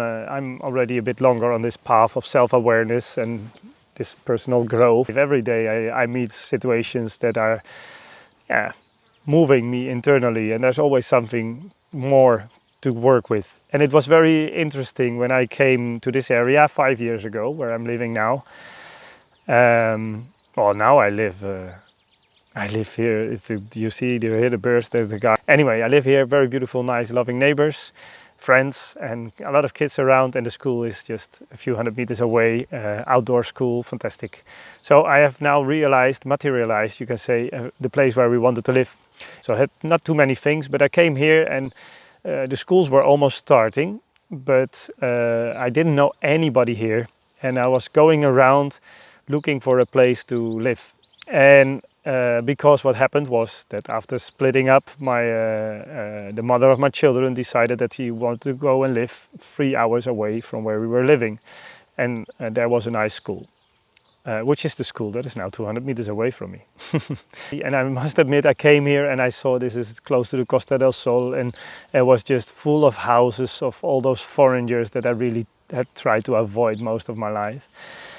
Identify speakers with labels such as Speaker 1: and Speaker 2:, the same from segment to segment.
Speaker 1: I'm already a bit longer on this path of self-awareness and this personal growth. Every day I meet situations that are moving me internally, and there's always something more to work with. And it was very interesting when I came to this area 5 years ago, where I'm living now. Well, now I live here. You hear the birds, there's the guy. Anyway, I live here, very beautiful, nice, loving neighbors, friends, and a lot of kids around, and the school is just a few hundred meters away, outdoor school, fantastic. So I have now materialized, you can say, the place where we wanted to live. So I had not too many things, but I came here and the schools were almost starting, but I didn't know anybody here, and I was going around looking for a place to live. And because what happened was that after splitting up, the mother of my children decided that she wanted to go and live 3 hours away from where we were living. And there was a nice school, which is the school that is now 200 meters away from me. And I must admit, I came here and I saw this is close to the Costa del Sol, and it was just full of houses of all those foreigners that I really had tried to avoid most of my life.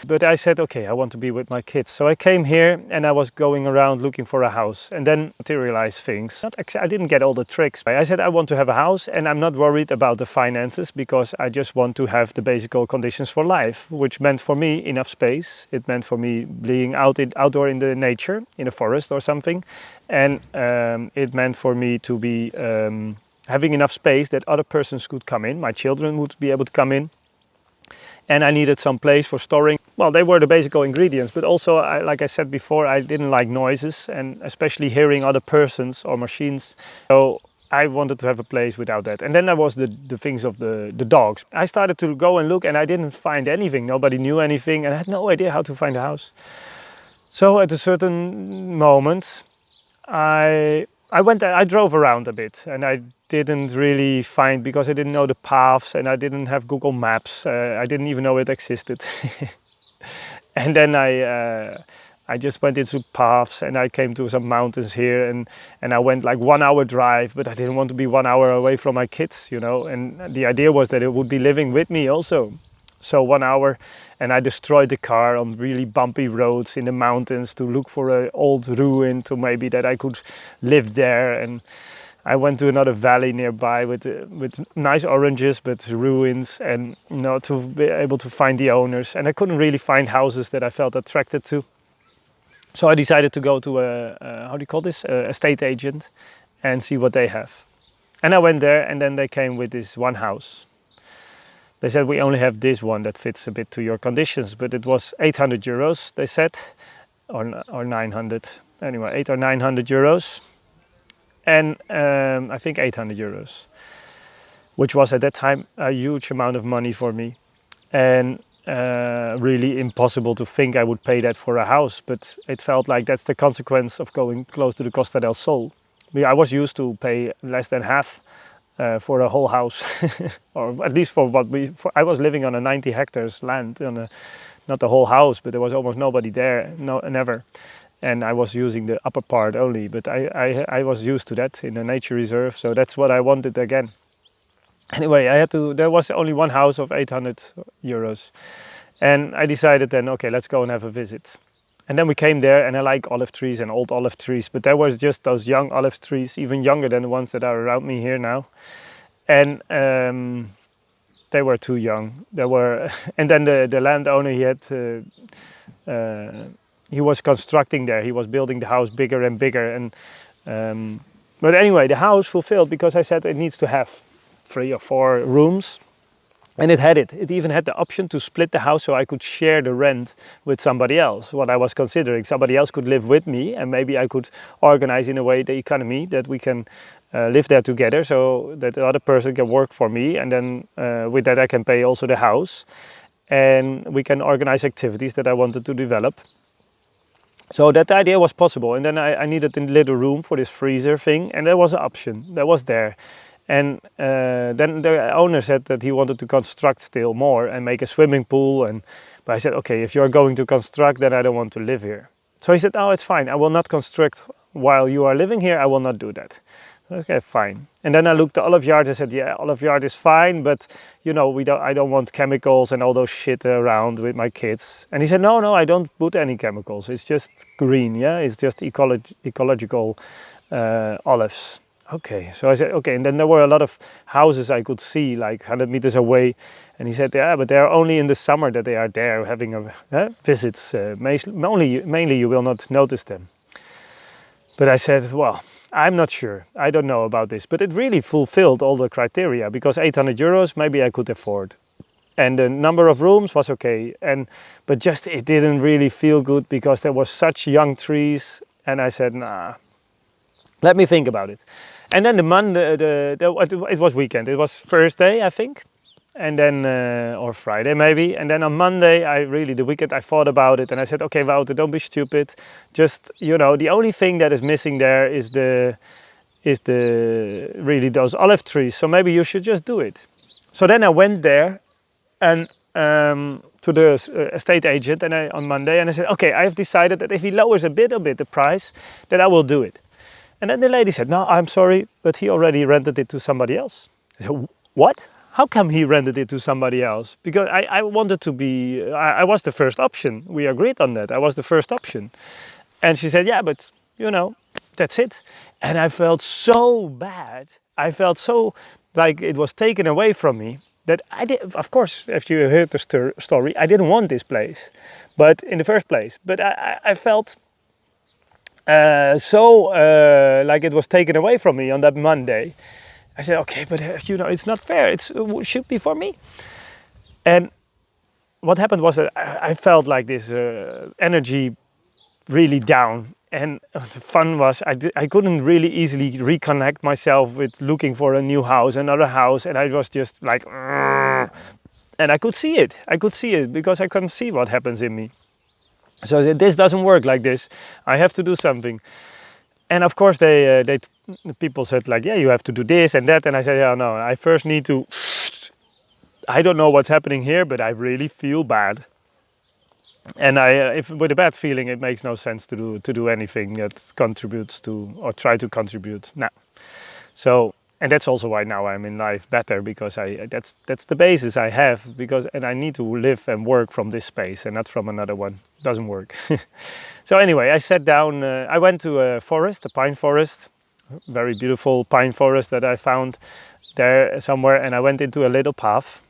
Speaker 1: But I said, okay, I want to be with my kids. So I came here and I was going around looking for a house and then materialize things. I didn't get all the tricks. I said I want to have a house and I'm not worried about the finances because I just want to have the basic conditions for life, which meant for me enough space. It meant for me being outdoor in the nature, in a forest or something. And it meant for me to be having enough space that other persons could come in. My children would be able to come in. And I needed some place for storing. Well, they were the basic ingredients, but also, like I said before, I didn't like noises and especially hearing other persons or machines. So I wanted to have a place without that. And then there was the things of the dogs. I started to go and look and I didn't find anything. Nobody knew anything and I had no idea how to find a house. So at a certain moment, I drove around a bit and I didn't really find, because I didn't know the paths and I didn't have Google Maps. I didn't even know it existed. And then I just went into paths and I came to some mountains here and I went like 1 hour drive, but I didn't want to be 1 hour away from my kids, you know. And the idea was that it would be living with me also. So 1 hour, and I destroyed the car on really bumpy roads in the mountains to look for an old ruin to maybe that I could live there. And I went to another valley nearby with nice oranges but ruins, and to be able to find the owners. And I couldn't really find houses that I felt attracted to. So I decided to go to a estate agent and see what they have. And I went there, and then they came with this one house. They said, we only have this one that fits a bit to your conditions, but it was 800 euros, they said, or 900, anyway, 800 or 900 euros. And I think 800 euros, which was at that time a huge amount of money for me. And really impossible to think I would pay that for a house, but it felt like that's the consequence of going close to the Costa del Sol. I was used to pay less than half for a whole house, or at least for I was living on a 90 hectares land, not the whole house, but there was almost nobody there, never. And I was using the upper part only, but I was used to that in a nature reserve, so that's what I wanted again. Anyway, there was only one house of 800 euros. And I decided then, okay, let's go and have a visit. And then we came there, and I like olive trees and old olive trees, but there was just those young olive trees, even younger than the ones that are around me here now. And they were too young. And then the landowner, he was constructing there. He was building the house bigger and bigger. And but anyway, the house fulfilled, because I said it needs to have 3 or 4 rooms. And it had it. It even had the option to split the house so I could share the rent with somebody else. What I was considering, somebody else could live with me, and maybe I could organize in a way the economy that we can live there together, so that the other person can work for me, and then with that I can pay also the house, and we can organize activities that I wanted to develop. So that idea was possible, and then I needed a little room for this freezer thing, and there was an option that was there. And then the owner said that he wanted to construct still more and make a swimming pool. But I said, okay, if you're going to construct, then I don't want to live here. So he said, oh, it's fine. I will not construct while you are living here. I will not do that. Okay, fine. And then I looked at olive yard. I said, yeah, olive yard is fine, but you know, I don't want chemicals and all those shit around with my kids. And he said, no, I don't put any chemicals. It's just green, yeah. It's just ecological olives. Okay, so I said, okay. And then there were a lot of houses I could see, like 100 meters away. And he said, yeah, but they're only in the summer that they are there having visits. Mainly you will not notice them. But I said, well, I'm not sure. I don't know about this. But it really fulfilled all the criteria because 800 euros maybe I could afford. And the number of rooms was okay. But just it didn't really feel good because there was such young trees. And I said, nah, let me think about it. And then the Monday, it was weekend. It was Thursday, I think. And then, or Friday maybe. And then on Monday, the weekend, I thought about it. And I said, okay, Wouter, don't be stupid. Just, you know, the only thing that is missing there is really those olive trees. So maybe you should just do it. So then I went there and to the estate agent on Monday. And I said, okay, I have decided that if he lowers a bit the price, then I will do it. And then the lady said, no, I'm sorry, but he already rented it to somebody else. I said, what? How come he rented it to somebody else? Because I wanted to be, I was the first option. We agreed on that. I was the first option. And she said, yeah, but you know, that's it. And I felt so bad. I felt so like it was taken away from me that I did, of course, if you heard the story, I didn't want this place, but in the first place, but I felt like it was taken away from me on that Monday. I said, okay, but you know, it's not fair. It should be for me. And what happened was that I felt like this energy really down. And the fun was I couldn't really easily reconnect myself with looking for a new house, another house. And I was just like, and I could see it. I could see it because I couldn't see what happens in me. So I said, this doesn't work like this. I have to do something. And of course, the people said like, yeah, you have to do this and that. And I said, yeah, no, I first need to, I don't know what's happening here, but I really feel bad. And if with a bad feeling, it makes no sense to do anything that contributes to, or try to contribute. No. So, and that's also why now I'm in life better, because that's the basis I have, and I need to live and work from this space and not from another one. It doesn't work. So anyway, I sat down, I went to a forest, a pine forest, very beautiful pine forest that I found there somewhere, and I went into a little path.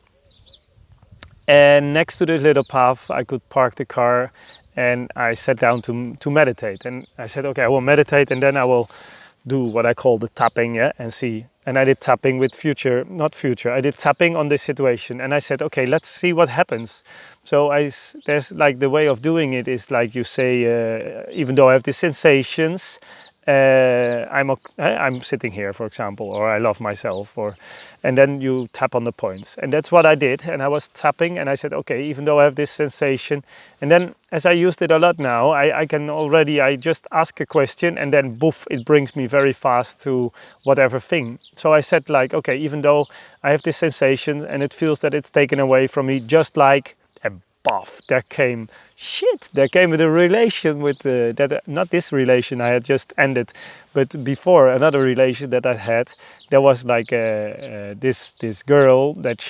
Speaker 1: And next to this little path, I could park the car, and I sat down to meditate. And I said, okay, I will meditate, and then I will do what I call the tapping, yeah, and see. And I did tapping with I did tapping on this situation. And I said, okay, let's see what happens. So there's like the way of doing it is like you say, even though I have the sensations, I'm sitting here, for example, or I love myself, and then you tap on the points. And that's what I did. And I was tapping and I said, okay, even though I have this sensation, and then as I used it a lot now, I just ask a question and then boof, it brings me very fast to whatever thing. So I said like, okay, even though I have this sensation and it feels that it's taken away from me, just like a buff, there came with a relation with not this relation I had just ended, but before another relation that I had, there was like this girl that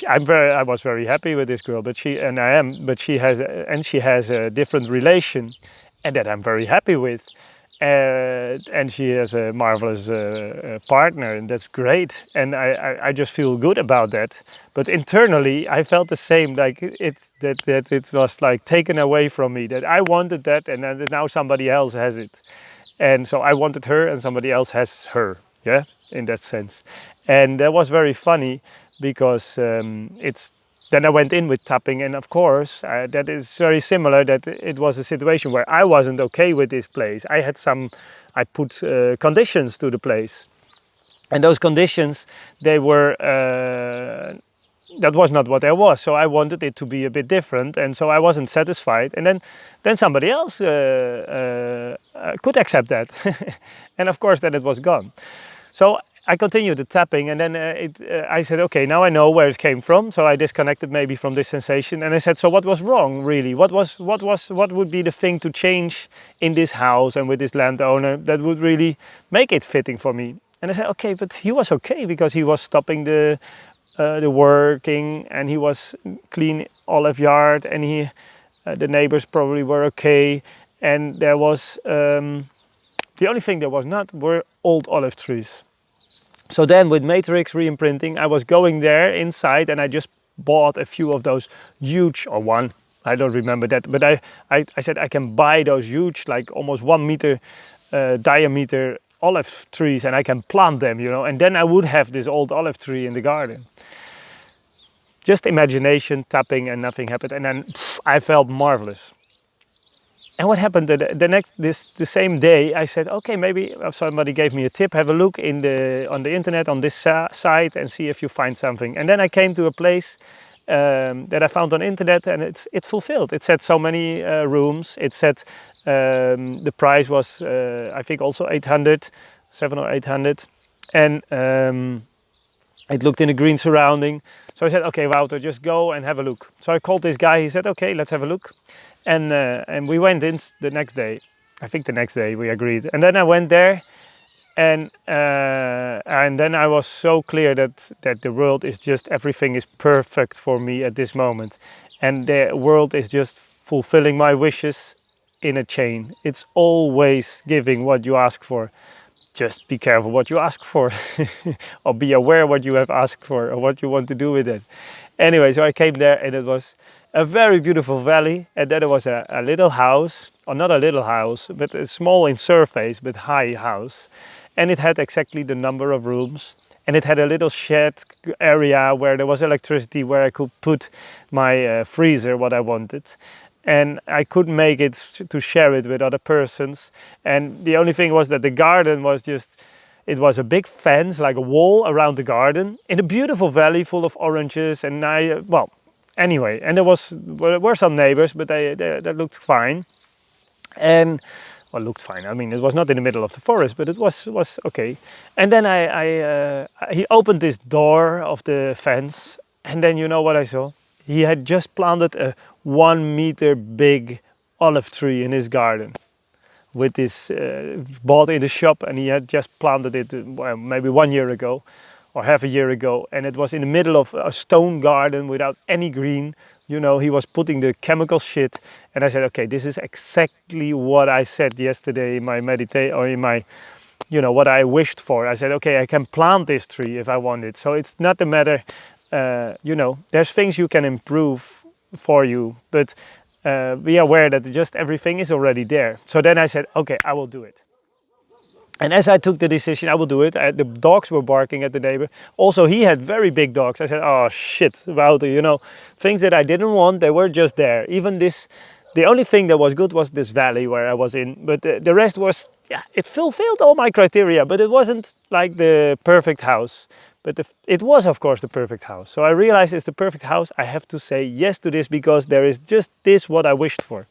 Speaker 1: I was very happy with this girl, but she has a different relation, and that I'm very happy with. And she has a marvelous partner, and that's great. And I just feel good about that. But internally, I felt the same. Like it was like taken away from me. That I wanted that, and then now somebody else has it. And so I wanted her, and somebody else has her. Yeah, in that sense. And that was very funny because Then I went in with tapping, and of course, that is very similar, that it was a situation where I wasn't okay with this place. I put conditions to the place. And those conditions, that was not what I was. So I wanted it to be a bit different, and so I wasn't satisfied. And then somebody else could accept that. And of course, then it was gone. So I continued the tapping, and then I said, okay, now I know where it came from. So I disconnected maybe from this sensation, and I said, so what was wrong really? What would be the thing to change in this house and with this landowner that would really make it fitting for me? And I said, okay, but he was okay because he was stopping the working, and he was clean olive yard, and the neighbors probably were okay, and there was the only thing there was not were old olive trees. So then with Matrix Reimprinting, I was going there inside, and I just bought a few of those huge, or one, I don't remember that, but I said I can buy those huge, like almost 1 meter diameter olive trees, and I can plant them, you know, and then I would have this old olive tree in the garden. Just imagination, tapping, and nothing happened, and then I felt marvelous. And what happened the same day, I said, okay, maybe somebody gave me a tip, have a look on the internet on this site and see if you find something. And then I came to a place that I found on internet, and it fulfilled. It said so many rooms. It said the price was I think also 800, 700 or 800, and it looked in a green surrounding. So I said, okay, Wouter, just go and have a look. So I called this guy. He said, okay, let's have a look. And we went in the next day. I think the next day we agreed. And then I went there, and then I was so clear that the world is just, everything is perfect for me at this moment, and the world is just fulfilling my wishes in a chain. It's always giving what you ask for. Just be careful what you ask for, or be aware what you have asked for or what you want to do with it. Anyway, so I came there, and it was a very beautiful valley, and then there was a little house, or not a little house, but a small in surface but high house, and it had exactly the number of rooms, and it had a little shed area where there was electricity, where I could put my freezer, what I wanted. And I couldn't make it to share it with other persons. And the only thing was that the garden was just, it was a big fence, like a wall around the garden, in a beautiful valley full of oranges. And well, anyway, and there were some neighbors, but they looked fine. And, well, looked fine. I mean, it was not in the middle of the forest, but it was okay. And then he opened this door of the fence, and then you know what I saw? He had just planted a 1 meter big olive tree in his garden with this bought in the shop, and he had just planted it maybe 1 year ago or half a year ago, and it was in the middle of a stone garden without any green. You know, he was putting the chemical shit, and I said, okay, this is exactly what I said yesterday in my meditation, or in my, you know, what I wished for. I said, okay, I can plant this tree if I want it. So it's not a matter, you know, there's things you can improve for you, but be aware that just everything is already there. So then I said, okay, I will do it. And as I took the decision, I will do it. The dogs were barking at the neighbor. Also, he had very big dogs. I said, oh shit, Wouter, you know, things that I didn't want, they were just there. Even this, the only thing that was good was this valley where I was in, but the rest was, yeah, it fulfilled all my criteria, but it wasn't like the perfect house. But it was, of course, the perfect house. So I realized it's the perfect house. I have to say yes to this because there is just this what I wished for.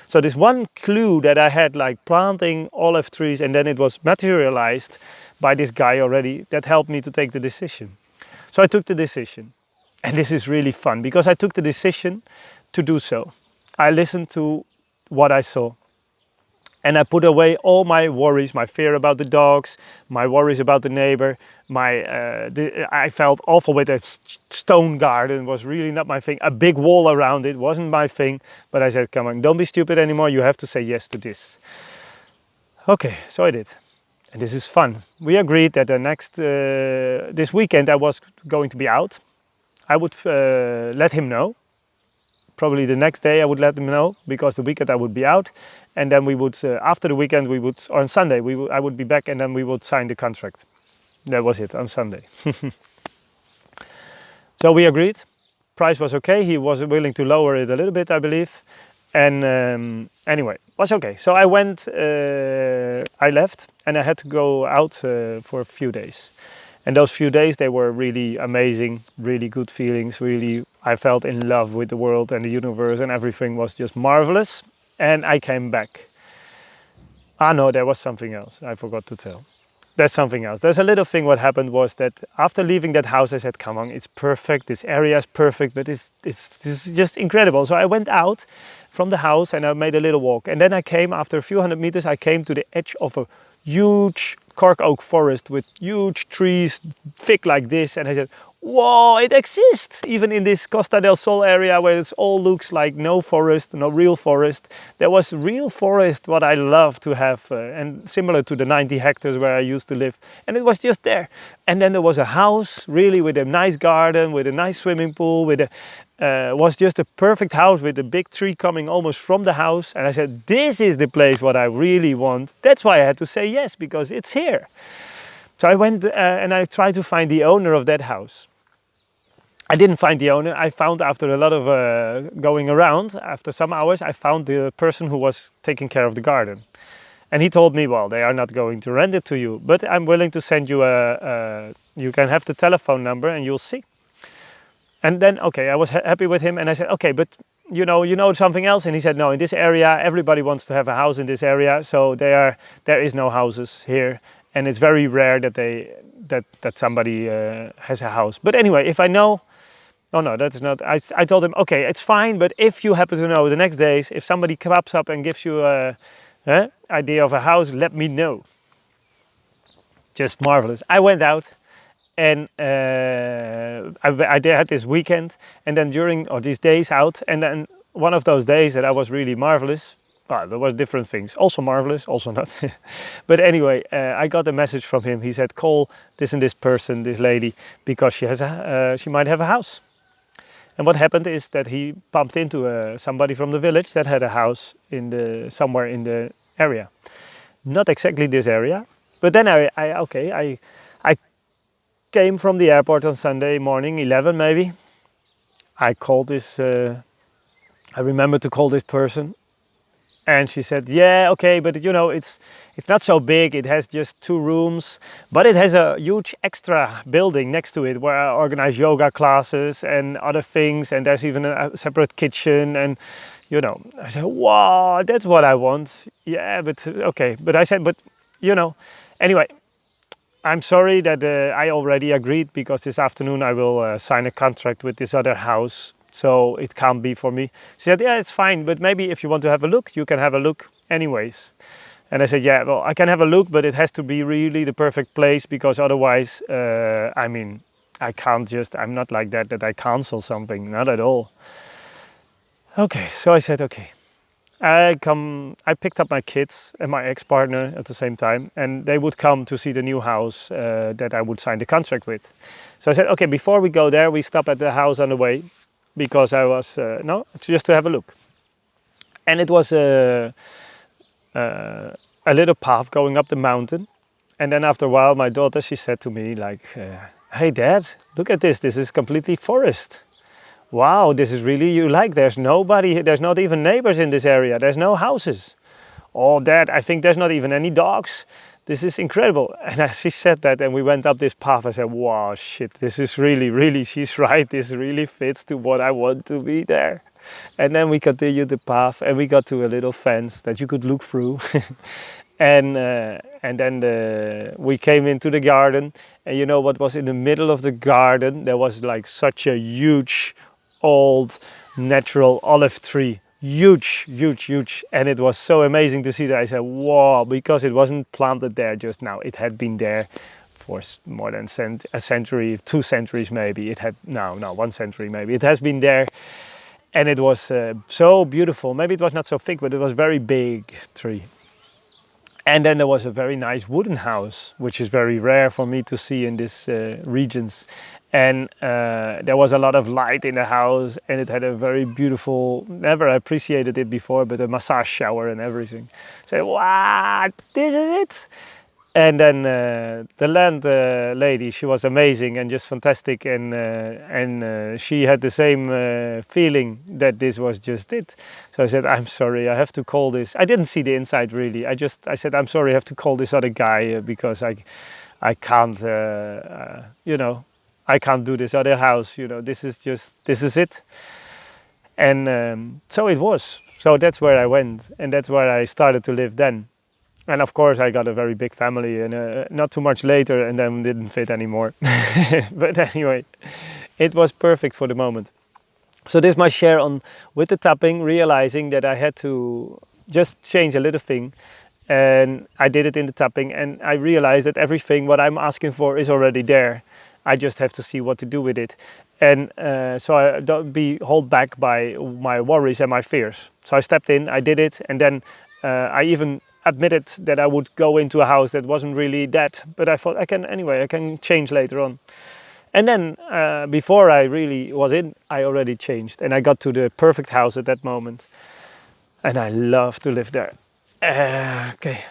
Speaker 1: So this one clue that I had, like planting olive trees, and then it was materialized by this guy already, that helped me to take the decision. So I took the decision. And this is really fun because I took the decision to do so. I listened to what I saw. And I put away all my worries, my fear about the dogs, my worries about the neighbor. I felt awful with a stone garden, was really not my thing. A big wall around it wasn't my thing. But I said, come on, don't be stupid anymore. You have to say yes to this. Okay, so I did. And this is fun. We agreed that this weekend I was going to be out. I would let him know. Probably the next day I would let him know, because the weekend I would be out. And then we would, after the weekend, or on Sunday, I would be back, and then we would sign the contract. That was it, on Sunday. So we agreed. Price was okay. He was willing to lower it a little bit, I believe. And anyway, was okay. So I went, I left, and I had to go out for a few days. And those few days, they were really amazing, really good feelings. Really, I felt in love with the world and the universe, and everything was just marvelous. And I came back. Ah no, there was something else I forgot to tell. That's something else. There's a little thing. What happened was that after leaving that house, I said, "Come on, it's perfect. This area is perfect, but it's just incredible." So I went out from the house and I made a little walk, and then I came after a few hundred meters. I came to the edge of a huge cork oak forest with huge trees, thick like this, and I said, "Whoa, it exists even in this Costa del Sol area where it all looks like no forest, no real forest. There was real forest, what I love to have, and similar to the 90 hectares where I used to live, and it was just there. And then there was a house, really, with a nice garden, with a nice swimming pool, with a was just a perfect house with a big tree coming almost from the house. And I said, this is the place what I really want. That's why I had to say yes, because it's here. So I went and I tried to find the owner of that house. I didn't find the owner. I found after a lot of going around, after some hours, I found the person who was taking care of the garden. And he told me, well, they are not going to rent it to you, but I'm willing to send you you can have the telephone number and you'll see. And then, okay, I was happy with him, and I said, okay, but you know something else? And he said, no, in this area, everybody wants to have a house in this area, so there is no houses here, and it's very rare that that somebody has a house. But anyway, if I know, oh no, that's not. I told him, okay, it's fine, but if you happen to know the next days, if somebody comes up and gives you a idea of a house, let me know. Just marvelous. I went out. And I had this weekend, and then these days out, and then one of those days that I was really marvelous. Well, there was different things, also marvelous, also not. But anyway, I got a message from him. He said, "Call this and this person, this lady, because she might have a house." And what happened is that he bumped into somebody from the village that had a house somewhere in the area, not exactly this area. But then I came from the airport on Sunday morning, 11 maybe. I called this, I remember to call this person, and she said, yeah, okay, but it's not so big. It has just 2 rooms, but it has a huge extra building next to it where I organize yoga classes and other things, and there's even a separate kitchen, and I said, wow, that's what I want. Yeah, but okay. But I said, but anyway, I'm sorry that I already agreed, because this afternoon I will sign a contract with this other house, so it can't be for me. She said, yeah, it's fine, but maybe if you want to have a look, you can have a look anyways. And I said, yeah, well, I can have a look, but it has to be really the perfect place, because otherwise, I can't I'm not like that I cancel something, not at all. Okay, so I said, okay. I picked up my kids and my ex-partner at the same time, and they would come to see the new house that I would sign the contract with. So I said, okay, before we go there, we stop at the house on the way, because I was, just to have a look. And it was a little path going up the mountain. And then after a while, my daughter, she said to me like, hey Dad, look at this is completely forest. Wow, this is really, there's nobody, there's not even neighbors in this area. There's no houses. Oh, Dad, I think there's not even any dogs. This is incredible. And as she said that, and we went up this path, I said, wow, shit, this is really, she's right. This really fits to what I want to be there. And then we continued the path, and we got to a little fence that you could look through. And then we came into the garden, and you know what was in the middle of the garden? There was like such a huge old natural olive tree, huge, and it was so amazing to see that. I said, wow, because it wasn't planted there just now, it had been there for more than a century, 2 centuries maybe. It had 1 century maybe. It has been there, and it was so beautiful. Maybe it was not so thick, but it was very big tree. And then there was a very nice wooden house, which is very rare for me to see in these regions. And there was a lot of light in the house, and it had a very beautiful, never appreciated it before, but a massage shower and everything. So, what? This is it? And then the land lady, she was amazing and just fantastic, and she had the same feeling that this was just it. So I said, I'm sorry, I have to call this. I didn't see the inside really. I said, I'm sorry, I have to call this other guy because I can't, I can't do this other house. This is it. And so it was. So that's where I went, and that's where I started to live then. And of course, I got a very big family, and not too much later, and then didn't fit anymore. But anyway, it was perfect for the moment. So this is my share on with the tapping, realizing that I had to just change a little thing, and I did it in the tapping, and I realized that everything what I'm asking for is already there. I just have to see what to do with it, and so I don't be held back by my worries and my fears. So I stepped in, I did it, and then I even admitted that I would go into a house that wasn't really that, but I thought I can change later on. And then before I really was in, I already changed, and I got to the perfect house at that moment, and I love to live there. Okay,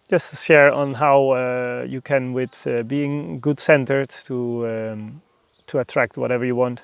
Speaker 1: just to share on how you can, with being good centered, to attract whatever you want.